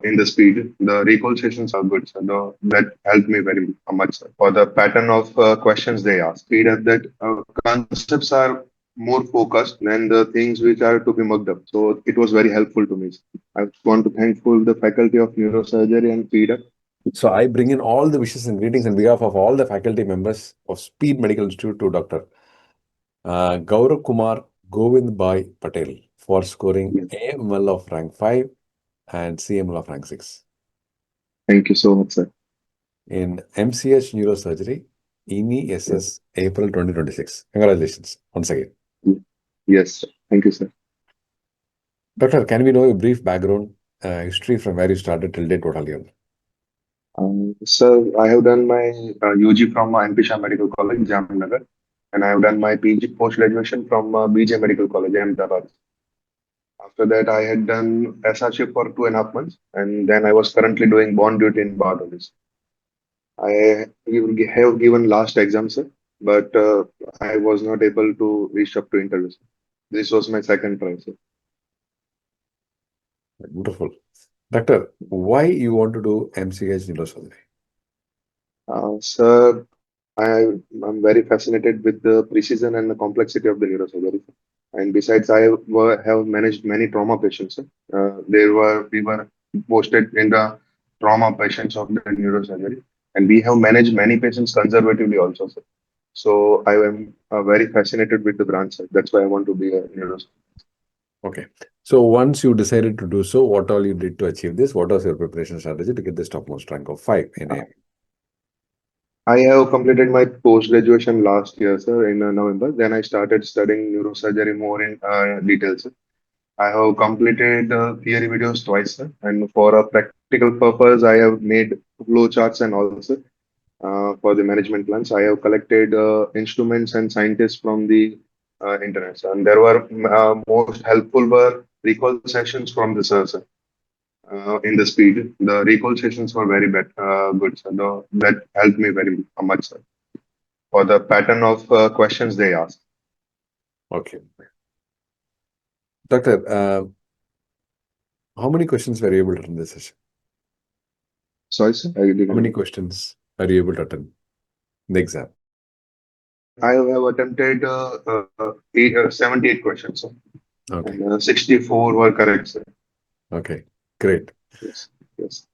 in the speed. The recall sessions are good, so that helped me very much, sir. For the pattern of questions they ask, speed at that concepts are more focused than the things which are to be mugged up. So it was very helpful to me. I want to thankful the faculty of neurosurgery and feeder. So I bring in all the wishes and greetings on behalf of all the faculty members of Speed Medical Institute to Dr. Gauravkumar Govindbhai Patel for scoring Yes. AML of rank 5 and CML of rank 6 Thank you so much, sir. in MCh Neurosurgery, Yes. NEET April 2026. Congratulations once again. Yes, sir. Thank you, sir. Doctor, can we know a brief background history from where you started till date? What all you Sir, I have done my UG from MCh Medical College, Jamnagar, and I have done my PG post-graduation from BJ Medical College, Ahmedabad. After that, I had done SRship for 2.5 months, and then I was currently doing bond duty in Bahadulis. I have given last exam, sir, but I was not able to reach up to interview, sir. This was my second try, sir. Beautiful. Doctor, why you want to do MCH Neurosurgery? Sir, I'm very fascinated with the precision and the complexity of the neurosurgery. And besides, have managed many trauma patients, sir. We were posted in the trauma patients of the neurosurgery, and we have managed many patients conservatively also, sir. So I am very fascinated with the branch, sir. That's why I want to be a neurosurgeon. Okay. So once you decided to do so, what all you did to achieve this? What was your preparation strategy to get this topmost rank of 5 in Uh, AM? I have completed my post-graduation last year, sir, in November. Then I started studying neurosurgery more in details. I have completed theory videos twice, sir, and for a practical purpose, I have made flow charts and also for the management plans. I have collected instruments and scientists from the internet, sir. And there were most helpful were recall sessions from the sir, in the speed. The recall sessions were very good, sir. That helped me very much, sir, for the pattern of questions they asked. Okay. Doctor, how many questions were you able to attend this session? Sorry, sir, I How didn't. many questions are you able to attend in the exam? I have attempted 78 questions, sir. Okay. And 64 were correct, sir. Okay. Great. Yes, yes.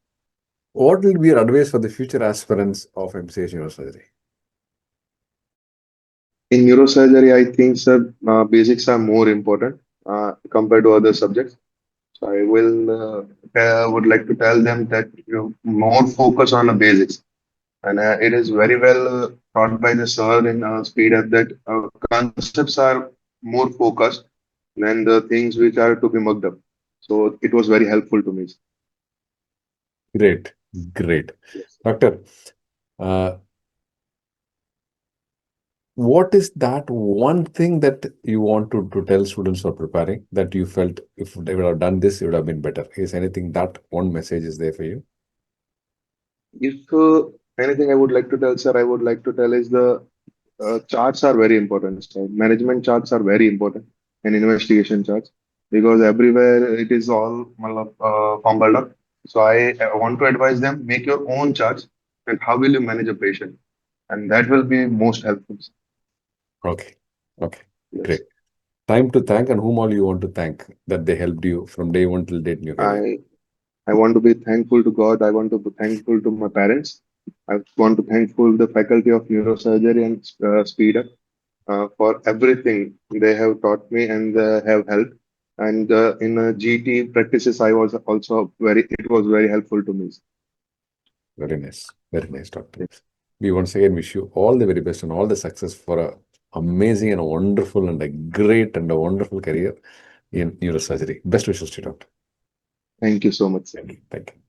What will be your advice for the future aspirants of MCH Neurosurgery? In neurosurgery, I think, sir, basics are more important compared to other subjects. So I would like to tell them that more focus on the basics, and it is very well taught by the sir in speed up that concepts are more focused than the things which are to be mugged up. So it was very helpful to me. Great. Great. Yes. Doctor, what is that one thing that you want to tell students who are preparing that you felt if they would have done this, it would have been better? Is anything that one message is there for you? If anything I would like to tell, sir, I would like to tell is the charts are very important. So management charts are very important and investigation charts because everywhere it is all fumbled up. So I want to advise them make your own charts and how will you manage a patient, and that will be most helpful. Okay. Okay. Yes, Great. Time to thank and whom all you want to thank that they helped you from day one till date in your career. I want to be thankful to God. I want to be thankful to my parents. I want to thankful the faculty of neurosurgery and speed up for everything they have taught me and have helped. And in GT practices, I was also it was very helpful to me. Very nice, doctor. We once again wish you all the very best and all the success for a amazing and a wonderful and a great and a wonderful career in neurosurgery. Best wishes to you, doctor. Thank you so much, sir. Thank you. Thank you.